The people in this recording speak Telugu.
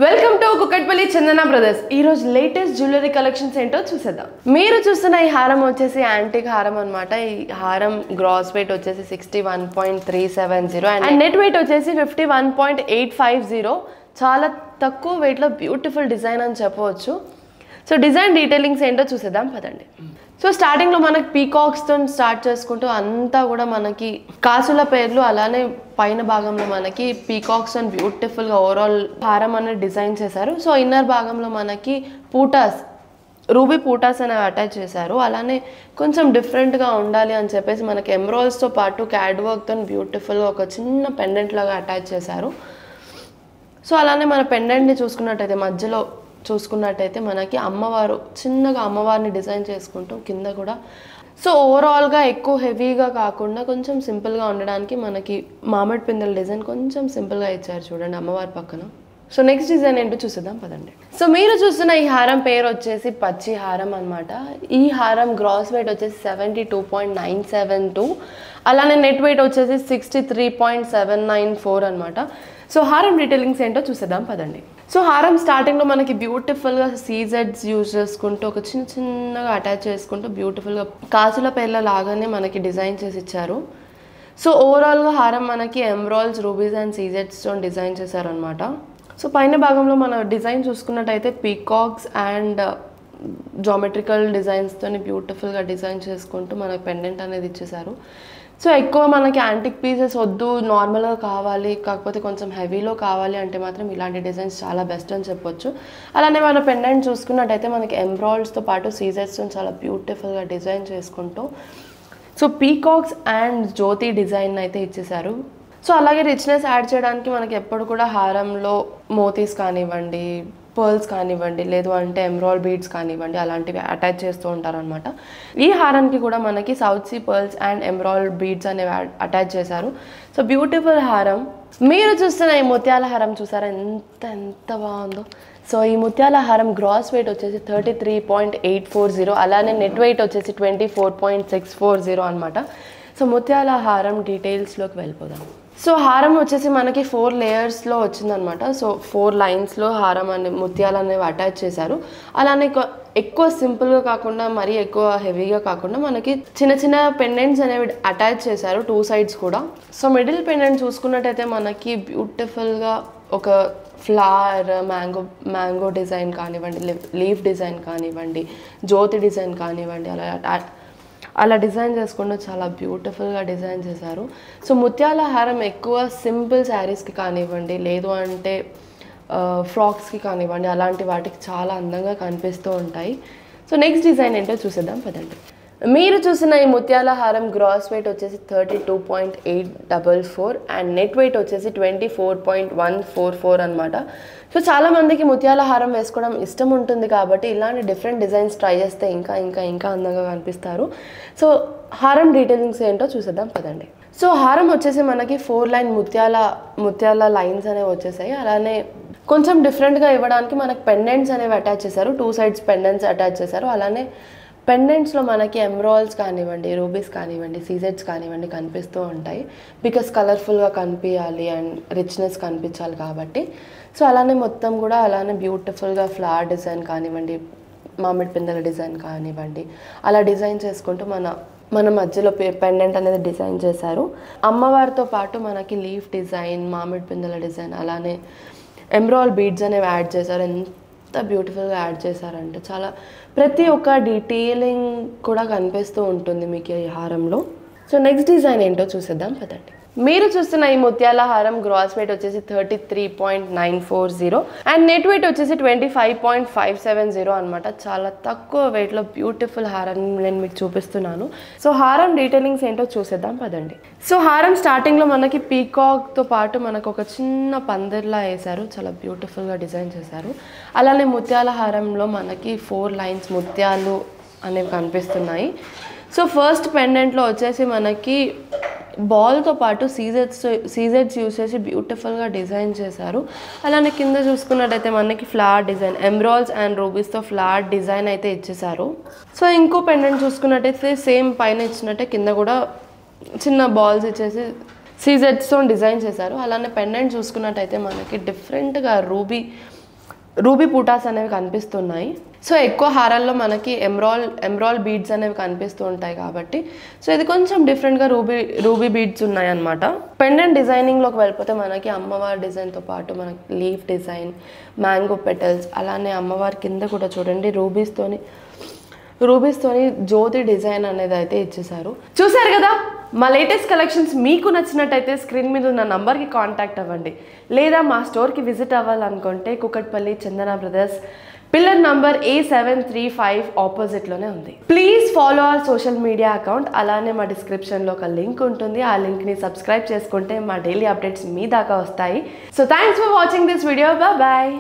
Welcome to Kukatpally Chandana brothers. ఈ రోజు లేటెస్ట్ జ్యువెలరీ కలెక్షన్స్ ఏంటో చూసేద్దాం. మీరు చూస్తున్న ఈ హారం వచ్చేసి యాంటిక్ హారం అన్నమాట. ఈ హారం గ్రాస్ వెయిట్ వచ్చేసి 61.370 అండ్ నెట్ వెయిట్ వచ్చేసి 51.850. చాలా తక్కువ వెయిట్లో బ్యూటిఫుల్ డిజైన్ అని చెప్పవచ్చు. సో డిజైన్ డీటెయిలింగ్స్ ఏంటో చూసేద్దాం పదండి. సో స్టార్టింగ్లో మనకి పీకాక్స్తో స్టార్ట్ చేసుకుంటూ అంతా కూడా మనకి కాసుల పేర్లు, అలానే పైన భాగంలో మనకి పీకాక్స్ అండ్ బ్యూటిఫుల్గా ఓవరాల్ హారం అనేది డిజైన్ చేశారు. సో ఇన్నర్ భాగంలో మనకి పూటాస్, రూబీ పూటాస్ అనేవి అటాచ్ చేశారు. అలానే కొంచెం డిఫరెంట్గా ఉండాలి అని చెప్పేసి మనకి ఎమరాల్డ్స్తో పాటు క్యాడ్ వర్క్తో బ్యూటిఫుల్గా ఒక చిన్న పెండెంట్ లాగా అటాచ్ చేశారు. సో అలానే మన పెండెంట్ని చూసుకున్నట్టయితే మధ్యలో చూసుకున్నట్టయితే మనకి అమ్మవారు చిన్నగా అమ్మవారిని డిజైన్ చేసుకుంటూ కింద కూడా. సో ఓవరాల్గా ఎక్కువ హెవీగా కాకుండా కొంచెం సింపుల్గా ఉండడానికి మనకి మామిడి పిందెల డిజైన్ కొంచెం సింపుల్గా ఇచ్చారు చూడండి అమ్మవారి పక్కన. సో నెక్స్ట్ డిజైన్ ఏంటో చూసేద్దాం పదండి. సో మీరు చూస్తున్న ఈ హారం పేరు వచ్చేసి పచ్చి హారం అనమాట. ఈ హారం గ్రాస్ వెయిట్ వచ్చేసి 72.972, అలానే నెట్ వెయిట్ వచ్చేసి 63.794 అనమాట. సో హారం డీటెయిలింగ్స్ ఏంటో చూసేద్దాం పదండి. సో హారం స్టార్టింగ్లో మనకి బ్యూటిఫుల్గా సీజెడ్స్ యూజ్ చేసుకుంటూ ఒక చిన్నగా అటాచ్ చేసుకుంటూ బ్యూటిఫుల్గా కాసుల పేర్ల లాగానే మనకి డిజైన్ చేసి ఇచ్చారు. సో ఓవరాల్గా హారం మనకి ఎమరాల్డ్స్, రూబీస్ అండ్ సీజెడ్స్తో డిజైన్ చేశారనమాట. సో పైన భాగంలో మన డిజైన్ చూసుకున్నట్టయితే పీకాక్స్ అండ్ జామెట్రికల్ డిజైన్స్తో బ్యూటిఫుల్గా డిజైన్ చేసుకుంటూ మనకి పెండెంట్ అనేది ఇచ్చేసారు. సో ఎక్కువ మనకి యాంటిక్ పీసెస్ వద్దు, నార్మల్గా కావాలి, కాకపోతే కొంచెం హెవీలో కావాలి అంటే మాత్రం ఇలాంటి డిజైన్స్ చాలా బెస్ట్ అని చెప్పొచ్చు. అలానే మన పెండెంట్ చూసుకున్నట్టయితే మనకి ఎమరాల్డ్స్తో పాటు సీజర్స్తో చాలా బ్యూటిఫుల్గా డిజైన్ చేసుకుంటూ సో పీకాక్స్ అండ్ జ్యోతి డిజైన్ అయితే ఇచ్చేసారు. సో అలాగే రిచ్నెస్ యాడ్ చేయడానికి మనకి ఎప్పుడు కూడా హారంలో మోతీస్ కానివ్వండి, పర్ల్స్ కానివ్వండి, లేదు అంటే ఎమరాల్డ్ బీడ్స్ కానివ్వండి, అలాంటివి అటాచ్ చేస్తూ ఉంటారనమాట. ఈ హారానికి కూడా మనకి south sea pearls and emerald beads అనేవి అటాచ్ చేశారు. సో బ్యూటిఫుల్ హారం. మీరు చూస్తున్న ఈ ముత్యాల హారం చూసారా ఎంత బాగుందో. సో ఈ ముత్యాల హారం గ్రాస్ వెయిట్ వచ్చేసి 33.840, అలానే నెట్ వెయిట్ వచ్చేసి 24.640 అనమాట. సో ముత్యాల హారం డీటెయిల్స్లోకి వెళ్ళిపోదాం. సో హారం వచ్చేసి మనకి 4 లేయర్స్లో వచ్చిందనమాట. సో 4 లైన్స్లో హారం అనే ముత్యాలు అనేవి అటాచ్ చేశారు. అలానే ఎక్కువ సింపుల్గా కాకుండా మరీ ఎక్కువ హెవీగా కాకుండా మనకి చిన్న చిన్న పెండెంట్స్ అనేవి అటాచ్ చేశారు 2 సైడ్స్ కూడా. సో మిడిల్ పెండెంట్ చూసుకున్నట్టయితే మనకి బ్యూటిఫుల్గా ఒక ఫ్లవర్, మ్యాంగో డిజైన్ కానివ్వండి, లీఫ్ డిజైన్ కానివ్వండి, జ్యోతి డిజైన్ కానివ్వండి, అలా డిజైన్ చేసుకుంటూ చాలా బ్యూటిఫుల్గా డిజైన్ చేశారు. సో ముత్యాల హారం ఎక్కువ సింపుల్ శారీస్కి కానివ్వండి, లేదు అంటే ఫ్రాక్స్కి కానివ్వండి, అలాంటి వాటికి చాలా అందంగా కనిపిస్తూ ఉంటాయి. సో నెక్స్ట్ డిజైన్ ఏంటో చూసేద్దాం పదండి. మీరు చూసిన ఈ ముత్యాల హారం గ్రాస్ వెయిట్ వచ్చేసి 32.844 అండ్ నెట్ వెయిట్ వచ్చేసి 24.144 అనమాట. సో చాలామందికి ముత్యాల హారం వేసుకోవడం ఇష్టం ఉంటుంది కాబట్టి ఇలాంటి డిఫరెంట్ డిజైన్స్ ట్రై చేస్తే ఇంకా ఇంకా ఇంకా అందంగా కనిపిస్తారు. సో హారం డీటెయిలింగ్స్ ఏంటో చూసేద్దాం పదండి. సో హారం వచ్చేసి మనకి 4 లైన్ ముత్యాల లైన్స్ అనేవి వచ్చేసాయి. అలానే కొంచెం డిఫరెంట్గా ఇవ్వడానికి మనకి పెండెంట్స్ అనేవి అటాచ్ చేశారు. 2 సైడ్స్ పెండెంట్స్ అటాచ్ చేశారు. అలానే పెండెంట్స్లో మనకి ఎమరాల్డ్స్ కానివ్వండి, రూబీస్ కానివ్వండి, సీజెడ్స్ కానివ్వండి కనిపిస్తూ ఉంటాయి. బికాస్ కలర్ఫుల్గా కనిపించాలి అండ్ రిచ్నెస్ కనిపించాలి కాబట్టి. సో అలానే మొత్తం కూడా అలానే బ్యూటిఫుల్గా ఫ్లవర్ డిజైన్ కానివ్వండి, మామిడి పిందెల డిజైన్ కానివ్వండి, అలా డిజైన్ చేసుకుంటూ మన మధ్యలో పెండెంట్ అనేది డిజైన్ చేశారు. అమ్మవారితో పాటు మనకి లీఫ్ డిజైన్, మామిడి పిందెల డిజైన్, అలానే ఎమరాల్డ్ బీడ్స్ అనేవి యాడ్ చేశారు. ఎంత బ్యూటిఫుల్గా యాడ్ చేశారంటే చాలా ప్రతి ఒక్క డీటెయిలింగ్ కూడా కనిపిస్తూ ఉంటుంది మీకు ఈ హారంలో. సో నెక్స్ట్ డిజైన్ ఏంటో చూసేద్దాం పదండి. మీరు చూస్తున్న ఈ ముత్యాల హారం గ్రాస్ వెయిట్ వచ్చేసి 33.940 అండ్ నెట్ వెయిట్ వచ్చేసి 25.570 అనమాట. చాలా తక్కువ వెయిట్లో బ్యూటిఫుల్ హారం నేను మీకు చూపిస్తున్నాను. సో హారం డీటెయిలింగ్స్ ఏంటో చూసేద్దాం పదండి. సో హారం స్టార్టింగ్లో మనకి పీకాక్తో పాటు మనకు ఒక చిన్న పందిర్లా వేశారు. చాలా బ్యూటిఫుల్గా డిజైన్ చేశారు. అలానే ముత్యాల హారంలో మనకి 4 లైన్స్ ముత్యాలు అనేవి కనిపిస్తున్నాయి. సో ఫస్ట్ పెండెంట్లో వచ్చేసి మనకి బాల్తో పాటు సీజెడ్స్ యూస్ చేసి బ్యూటిఫుల్గా డిజైన్ చేశారు. అలానే కింద చూసుకున్నట్టయితే మనకి ఫ్లవర్ డిజైన్, ఎమరాల్డ్స్ అండ్ రూబీస్తో ఫ్లవర్ డిజైన్ అయితే ఇచ్చేసారు. సో ఇంకో పెండెంట్ చూసుకున్నట్టయితే సేమ్ పైన ఇచ్చినట్టే కింద కూడా చిన్న బాల్స్ ఇచ్చేసి సీజెడ్స్తో డిజైన్ చేశారు. అలానే పెండెంట్ చూసుకున్నట్టయితే మనకి డిఫరెంట్గా రూబీ రూబీ పూటాస్ అనేవి కనిపిస్తున్నాయి. సో ఎక్కువ హారాల్లో మనకి ఎమ్రాల్ బీడ్స్ అనేవి కనిపిస్తూ ఉంటాయి కాబట్టి సో ఇది కొంచెం డిఫరెంట్గా రూబీ బీడ్స్ ఉన్నాయన్నమాట. పెండెంట్ డిజైనింగ్లోకి వెళ్ళిపోతే మనకి అమ్మవారి డిజైన్తో పాటు మనకి లీఫ్ డిజైన్, మ్యాంగో పెటల్స్, అలానే అమ్మవారి కింద కూడా చూడండి రూబీస్తోని జ్యోతి డిజైన్ అనేది అయితే ఇచ్చేసారు. చూసారు కదా, మా లేటెస్ట్ కలెక్షన్స్ మీకు నచ్చినట్టయితే స్క్రీన్ మీద ఉన్న నంబర్కి కాంటాక్ట్ అవ్వండి. లేదా మా స్టోర్కి విజిట్ అవ్వాలనుకుంటే కుకట్పల్లి చందన బ్రదర్స్ పిల్లర్ నంబర్ A735 ఆపోజిట్లోనే ఉంది. Please follow our social media account. అలానే మా డిస్క్రిప్షన్లో ఒక లింక్ ఉంటుంది. ఆ లింక్ని సబ్స్క్రైబ్ చేసుకుంటే మా డైలీ అప్డేట్స్ మీ దాకా వస్తాయి. So thanks for watching this video. Bye.